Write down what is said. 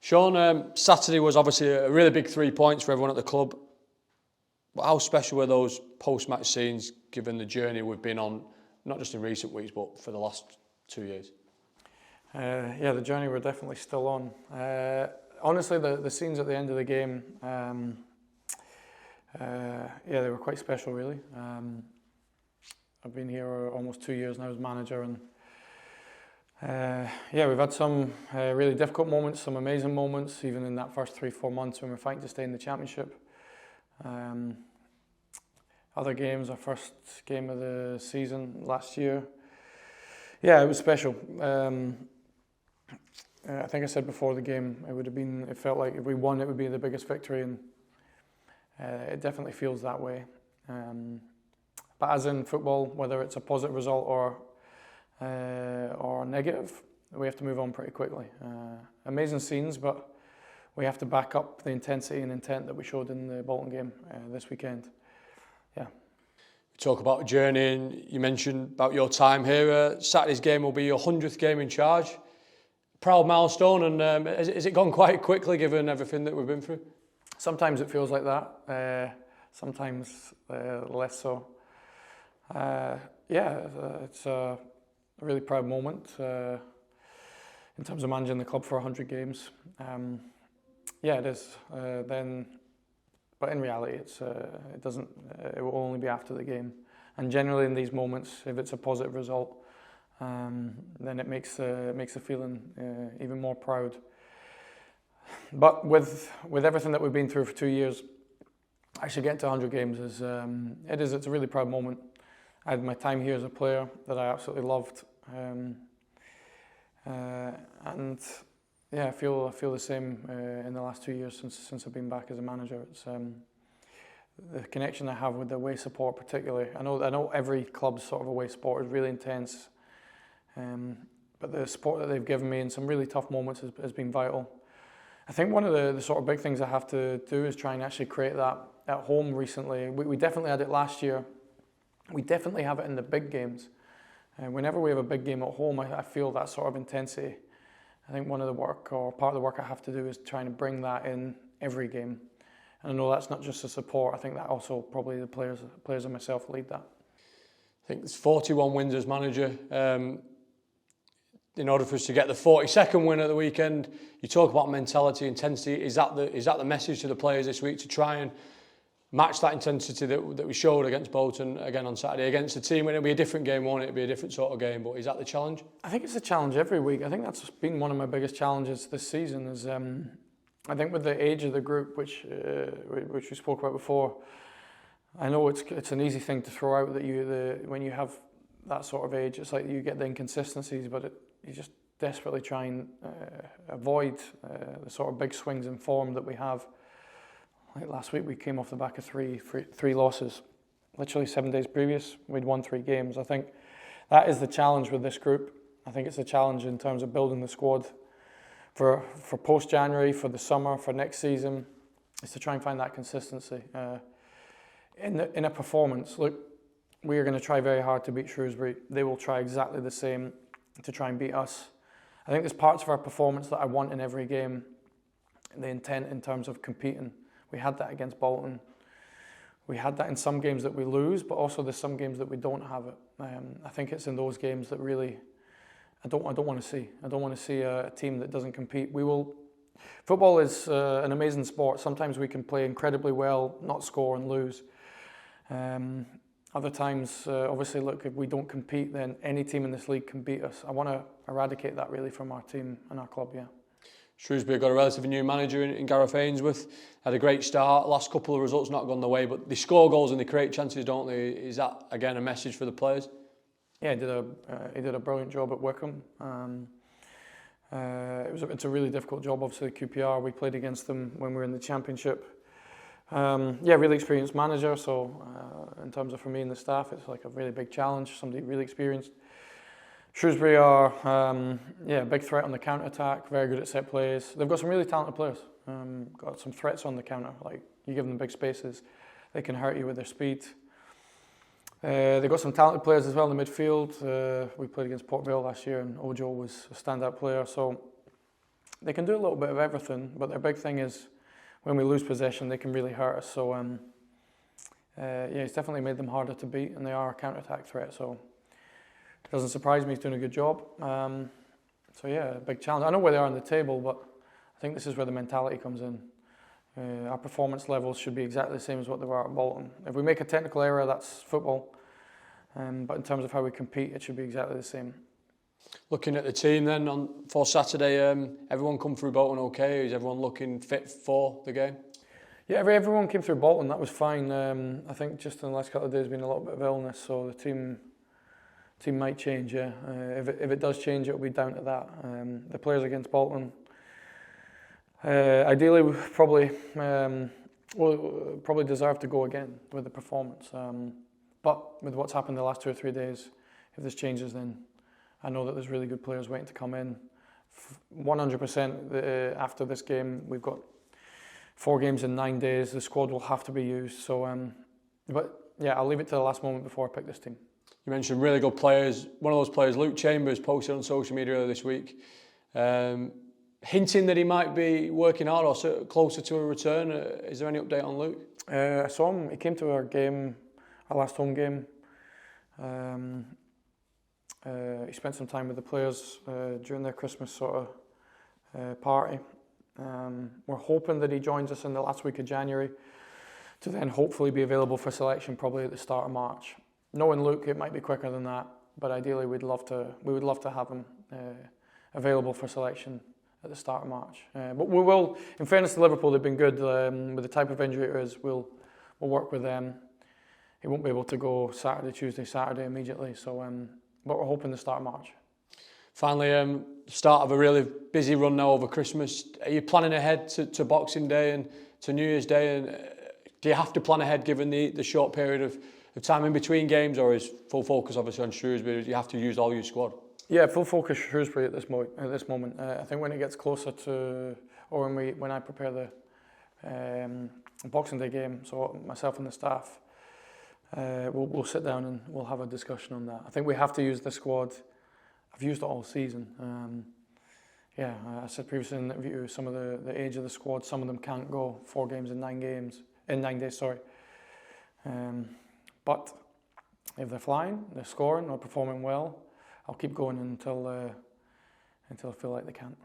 Shaun, Saturday was obviously a really big 3 points for everyone at the club. But how special were those post-match scenes, given the journey we've been on, not just in recent weeks, but for the last 2 years? Yeah, the journey we're definitely still on. Honestly, the scenes at the end of the game, yeah, they were quite special, really. I've been here almost 2 years now as manager, and yeah, we've had some really difficult moments, some amazing moments, even in that first 3-4 months when we were fighting to stay in the championship. Other games, our first game of the season last year, yeah, it was special. I think I said before the game, it felt like if we won, it would be the biggest victory, and it definitely feels that way. But as in football, whether it's a positive result or negative, we have to move on pretty quickly. Amazing scenes, but we have to back up the intensity and intent that we showed in the Bolton game this weekend. Yeah. We talk about a journey, and you mentioned about your time here. Saturday's game will be your 100th game in charge. Proud milestone, and has it gone quite quickly given everything that we've been through? Sometimes it feels like that, sometimes less so. Yeah, it's a really proud moment in terms of managing the club for 100 games. Yeah, it is. But in reality, it will only be after the game. And generally, in these moments, if it's a positive result, then it makes the feeling even more proud. But with everything that we've been through for 2 years, actually getting to 100 games it's a really proud moment. I had my time here as a player that I absolutely loved, and yeah, I feel the same in the last 2 years since I've been back as a manager. It's the connection I have with the away support, particularly. I know every club's sort of away support is really intense, but the support that they've given me in some really tough moments has been vital. I think one of the sort of big things I have to do is try and actually create that at home recently. We definitely had it last year. We definitely have it in the big games. Whenever we have a big game at home, I feel that sort of intensity. I think part of the work I have to do is trying to bring that in every game. And I know that's not just the support. I think that also probably the players and myself lead that. I think there's 41 wins as manager. In order for us to get the 42nd win at the weekend, you talk about mentality, intensity. Is that the message to the players this week, to try and match that intensity that we showed against Bolton again on Saturday, against the team? It'll be a different game, won't it? It'll be a different sort of game, but is that the challenge? I think it's a challenge every week. I think that's been one of my biggest challenges this season. Is I think with the age of the group, which we spoke about before, I know it's an easy thing to throw out that when you have that sort of age, it's like you get the inconsistencies, but you just desperately try and avoid the sort of big swings in form that we have. Like last week, we came off the back of three losses. Literally 7 days previous, we'd won 3 games. I think that is the challenge with this group. I think it's a challenge in terms of building the squad for post-January, for the summer, for next season, is to try and find that consistency. In a performance, look, we are going to try very hard to beat Shrewsbury. They will try exactly the same to try and beat us. I think there's parts of our performance that I want in every game. The intent in terms of competing. We had that against Bolton. We had that in some games that we lose, but also there's some games that we don't have it. I think it's in those games that really I don't want to see. I don't want to see a team that doesn't compete. Football is an amazing sport. Sometimes we can play incredibly well, not score and lose. Other times, obviously, look, if we don't compete, then any team in this league can beat us. I want to eradicate that really from our team and our club, yeah. Shrewsbury got a relatively new manager in Gareth Ainsworth. Had a great start. Last couple of results not gone their way, but they score goals and they create chances, don't they? Is that, again, a message for the players? Yeah, he did a brilliant job at Wigan. It's a really difficult job, obviously, QPR. We played against them when we were in the Championship. Yeah, really experienced manager, so in terms of for me and the staff, it's like a really big challenge, somebody really experienced. Shrewsbury are a big threat on the counter-attack, very good at set plays. They've got some really talented players, got some threats on the counter, like you give them big spaces, they can hurt you with their speed. They've got some talented players as well in the midfield. We played against Port Vale last year and Ojo was a standout player, so they can do a little bit of everything, but their big thing is when we lose possession, they can really hurt us. So he's definitely made them harder to beat, and they are a counter-attack threat. So it doesn't surprise me he's doing a good job. A big challenge. I know where they are on the table, but I think this is where the mentality comes in. Our performance levels should be exactly the same as what they were at Bolton. If we make a technical error, that's football. But in terms of how we compete, it should be exactly the same. Looking at the team then for Saturday, everyone come through Bolton okay? Is everyone looking fit for the game? Yeah, everyone came through Bolton. That was fine. I think just in the last couple of days, there's been a little bit of illness, so the team might change. Yeah, if it does change, it'll be down to that. The players against Bolton, ideally, we probably deserve to go again with the performance. But with what's happened the last 2 or 3 days, if this changes, then I know that there's really good players waiting to come in. 100% after this game, we've got 4 games in 9 days. The squad will have to be used. So, I'll leave it to the last moment before I pick this team. You mentioned really good players. One of those players, Luke Chambers, posted on social media earlier this week, hinting that he might be working hard or closer to a return. Is there any update on Luke? I saw him. He came to our last home game. He spent some time with the players during their Christmas sort of party. We're hoping that he joins us in the last week of January to then hopefully be available for selection probably at the start of March. Knowing Luke, it might be quicker than that, but ideally we would love to have him available for selection at the start of March. But we will, in fairness to Liverpool, they've been good with the type of injury it is. We'll work with them. He won't be able to go Tuesday, Saturday immediately. So, but we're hoping the start of March. Finally, start of a really busy run now over Christmas. Are you planning ahead to Boxing Day and to New Year's Day? And do you have to plan ahead given the short period of time in between games, or is full focus obviously on Shrewsbury? Do you have to use all your squad? Yeah, full focus Shrewsbury at this moment. I think when it gets closer to, or when I prepare the Boxing Day game, so myself and the staff, we'll sit down and we'll have a discussion on that. I think we have to use the squad. I've used it all season. I said previously in the interview, some of the age of the squad, some of them can't go 4 games in 9 days. But if they're flying, they're scoring or performing well, I'll keep going until I feel like they can't.